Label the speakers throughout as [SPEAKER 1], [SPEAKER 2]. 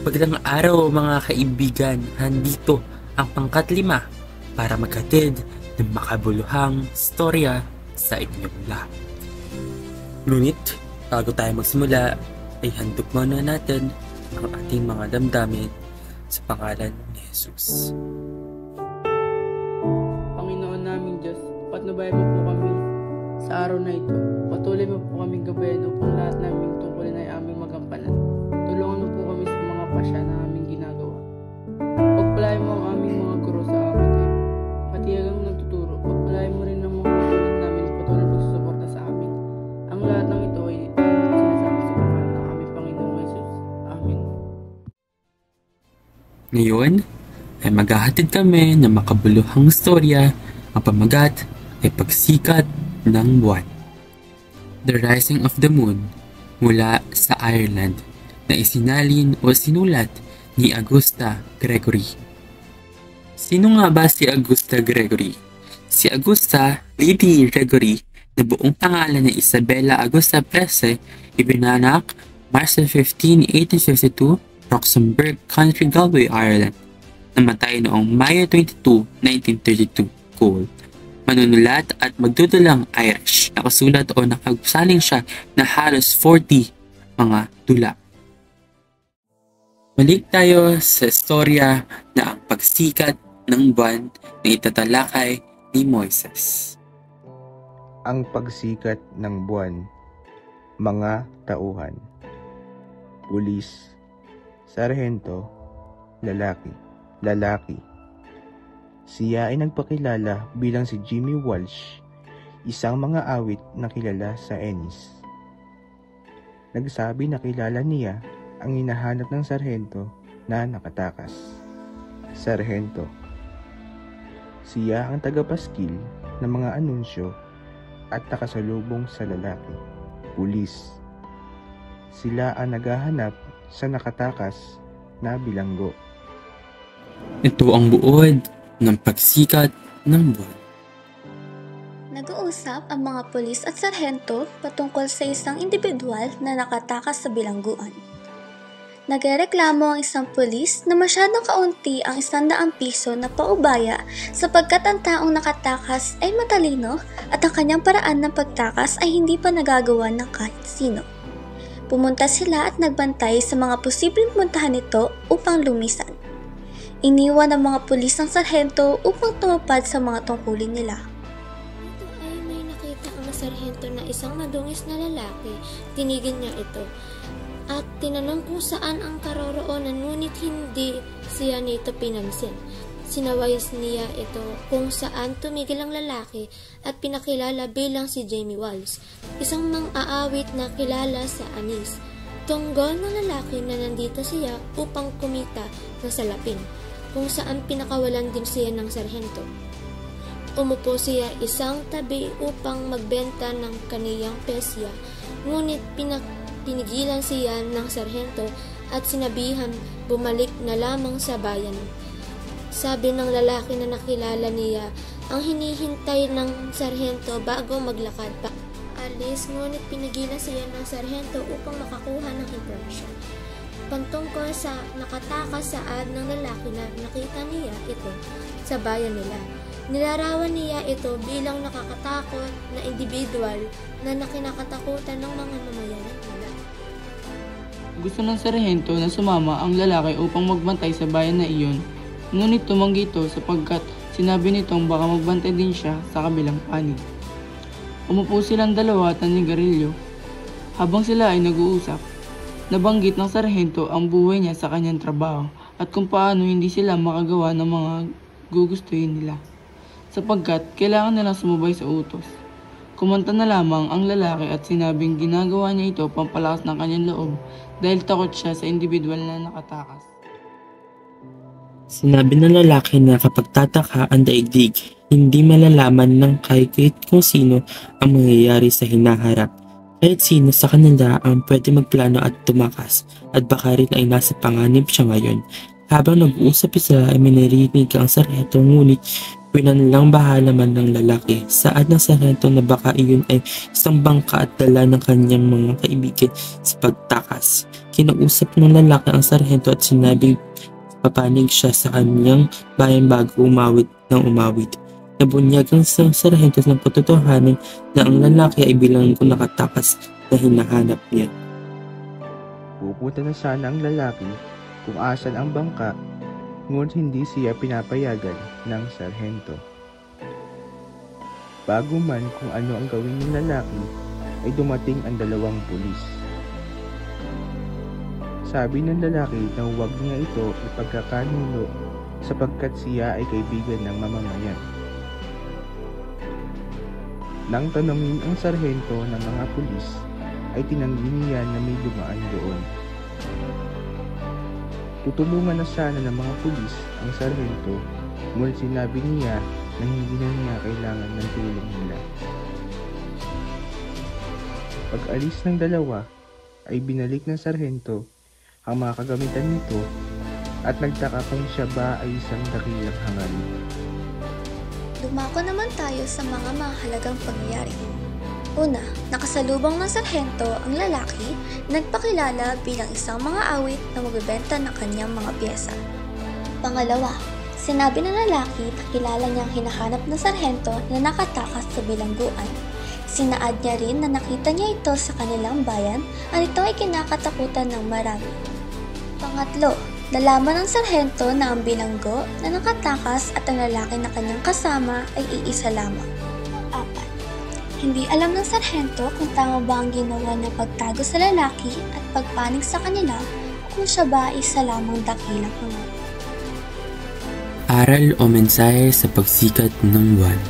[SPEAKER 1] Magandang araw mga kaibigan, handito ang pangkat-5 para maghatid ng makabuluhang storya sa inyong lahat. Ngunit, bago tayo magsimula, ay handog muna natin ang ating mga damdamin sa pangalan ni Jesus.
[SPEAKER 2] Panginoon naming Diyos, patnubayan mo po kami sa araw na ito. Patuloy mo po kaming gabayan upang lahat naming tungkulin ay aming magampanan. Tulungan mo po kami sa mga pasya na aming ginagawa. Pagpalain mo ang aming mga guro sa amin ay matiyagang nagtuturo. Pagpalain mo rin ang mga kapatid namin patuloy magsusuporta sa amin. Ang lahat ng ito ay sinasabi sa pangalan ng aming Panginoong Jesus. Amen.
[SPEAKER 1] Ngayon, ay maghahatid kami ng makabuluhang storya. Ang pamagat ay Pagsikat ng Buwan. The Rising of the Moon mula sa Ireland na isinalin o sinulat ni Augusta Gregory. Sino nga ba si Augusta Gregory? Si Augusta Lady Gregory na buong pangalan ni Isabella Augusta Prese, ibinanak March 15, 1852, Roxburgh Country, Galway, Ireland. Namatay noong Mayo 22, 1932, Cole. Manunulat at magdudulang Irish. Nakasulat o nakagsaling siya na halos 40 mga tula. Balik tayo sa istorya na ang pagsikat ng buwan na itatalakay ni Moises.
[SPEAKER 3] Ang pagsikat ng buwan, mga tauhan, pulis, sarhento, lalaki. Siya ay nagpakilala bilang si Jimmy Walsh, isang mga awit na kilala sa Ennis. Nagsabi na kilala niya ang hinahanap ng sarhento na nakatakas. Sarhento. Siya ang tagapaskil ng mga anunsyo at nakasalubong sa lalaki. Pulis. Sila ang naghahanap sa nakatakas na bilanggo.
[SPEAKER 1] Ito ang buod ng pagsikat ng buwan.
[SPEAKER 4] Nag-uusap ang mga pulis at sarhento patungkol sa isang individual na nakatakas sa bilangguan. Nagrereklamo ang isang pulis na masyadong kaunti ang 100 piso na paubaya sapagkat ang taong nakatakas ay matalino at ang kanyang paraan ng pagtakas ay hindi pa nagagawa ng kahit sino. Pumunta sila at nagbantay sa mga posibleng puntahan nito upang lumisan. Iniwan ng mga pulis ang sarhento upang tumupad sa mga tungkulin nila.
[SPEAKER 5] Ito ay may nakita ang sarhento na isang madungis na lalaki. Tinigil niya ito at tinanong kung saan ang karoroonan, ngunit hindi siya nito pinansin. Sinawayas niya ito kung saan tumigil ang lalaki at pinakilala bilang si Jamie Walsh, isang mang-aawit na kilala sa Ennis. Tunggol ng lalaki na nandito siya upang kumita ng salapin, kung saan pinakawalan din siya ng sarhento. Umupo siya isang tabi upang magbenta ng kaniyang pesya, ngunit pinigilan siya ng sarhento at sinabihan bumalik na lamang sa bayan. Sabi ng lalaki na nakilala niya ang hinihintay ng sarhento bago maglakad pa alis, ngunit pinigilan siya ng sarhento upang makakuha ng impormasyon pantungkol sa nakatakas saad ng lalaki na nakita niya ito sa bayan nila. Nilarawan niya ito bilang nakakatakot na individual na nakinakatakutan ng mga mamayanan nila.
[SPEAKER 2] Gusto ng sarhento na sumama ang lalaki upang magbantay sa bayan na iyon, ngunit tumanggi ito sapagkat sinabi nitong baka magbantay din siya sa kabilang panig. Umupo silang dalawa at nanigarilyo. Habang sila ay nag-uusap, nabanggit ng sarhento ang buhay niya sa kanyang trabaho at kung paano hindi sila makagawa ng mga gugustuhin nila, sapagkat kailangan nilang sumubay sa utos. Kumanta na lamang ang lalaki at sinabing ginagawa niya ito pampalakas ng kanyang loob dahil takot siya sa individual na nakatakas.
[SPEAKER 1] Sinabi ng lalaki na kapag tataka ang daigdig, hindi malalaman ng kahit kung sino ang mangyayari sa hinaharap. Kahit sino sa kanila ang pwede magplano at tumakas, at baka rin ay nasa panganib siya ngayon. Habang nag-uusap sila ay minarinig ang sarhento, ngunit pinanlang bahala man ng lalaki. Saad ng sarhento na baka iyon ay isang bangka at dala ng kanyang mga kaibigan sa pagtakas. Kinausap ng lalaki ang sarhento at sinabing papanig siya sa kanyang bayan bago umawit ng umawit. Nabunyag ang sarhento ng patutuhanan na ang lalaki ay bilang nakatakas na hinahanap niya.
[SPEAKER 3] Pupunta na sana ang lalaki kung asan ang bangka, ngunit hindi siya pinapayagan ng sarhento. Bago man kung ano ang gawin ng lalaki, ay dumating ang dalawang pulis. Sabi ng lalaki na huwag niya ito ipagkakanulo sapagkat siya ay kaibigan ng mamamayan. Nang tanungin ang sarhento ng mga pulis, ay tinanggi niya na may dumaan doon. Tutulungan na sana ng mga pulis ang sarhento, ngunit sinabi niya na hindi na niya kailangan ng tulong nila. Pag-alis ng dalawa, ay binalik ng sarhento ang mga kagamitan nito at nagtaka kung siya ba ay isang dakilang hangal.
[SPEAKER 4] Dumako naman tayo sa mga mahalagang pangyayari. Una, nakasalubong ng sarhento ang lalaki nagpakilala bilang isang mga awit na magbebenta ng kanyang mga pyesa. Pangalawa, sinabi ng lalaki na kilala niyang hinahanap ng sarhento na nakatakas sa bilangguan. Sinaad niya rin na nakita niya ito sa kanilang bayan at ito ay kinakatakutan ng marami. Pangatlo, nalaman ng sarhento na ang bilanggo na nakatakas at ang lalaki na kanyang kasama ay iisa lamang. Apat, hindi alam ng sarhento kung tama ba ang ginawa ng pagtago sa lalaki at pagpanig sa kanila o kung siya ba ay isa lamang dakilang hangal.
[SPEAKER 1] Aral o mensahe sa pagsikat ng buwan.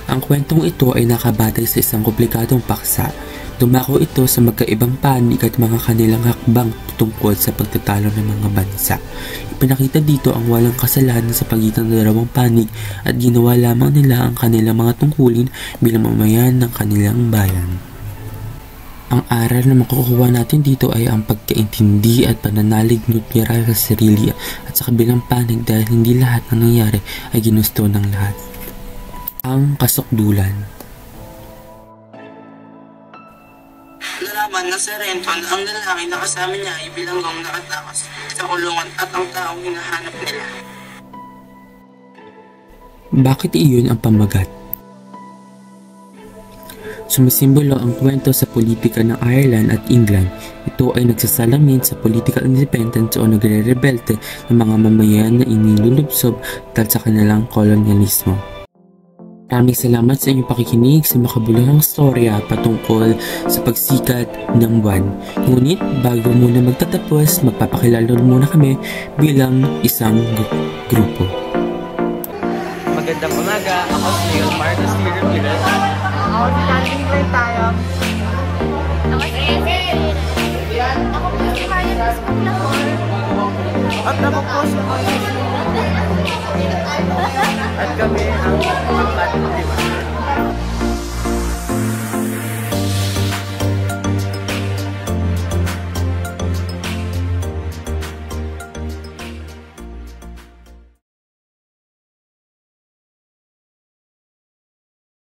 [SPEAKER 1] Ang kwentong ito ay nakabatay sa isang komplikadong paksa. Dumako ito sa magkaibang panig at mga kanilang hakbang tungkol sa pagtatalo ng mga bansa. Ipinakita dito ang walang kasalanan sa pagitan ng dalawang panig at ginawa lamang nila ang kanilang mga tungkulin bilang mamayan ng kanilang bayan. Ang aral na makukuha natin dito ay ang pagkaintindi at pananalig nutmira sa sarili at sa kabilang panig dahil hindi lahat ng nangyari ay ginusto ng lahat. Ang kasukdulan.
[SPEAKER 2] Nalaman ng sarhento na ang lalaki na kasama niya ay bilanggong nakatakas sa kulungan at ang taong hinahanap nila.
[SPEAKER 1] Bakit iyon ang pamagat? Sumisimbolo ang kwento sa politika ng Ireland at England. Ito ay nagsasalamin sa political independence o nagre-rebelte ng mga mamayan na inilulubsob dahil sa kanilang kolonyalismo. Maraming salamat sa inyong pakikinig sa makabuluhang storya patungkol sa pagsikat ng buwan. Ngunit bago muna magtatapos, magpapakilala muna kami bilang isang grupo.
[SPEAKER 6] Magandang umaga, ako si Marcos T. Ramirez. Ako si Candy Gray Tayang.
[SPEAKER 5] Ako si Ezel. Ako po si Marian Escoblahor.
[SPEAKER 6] At ako po si Marian. At kami ang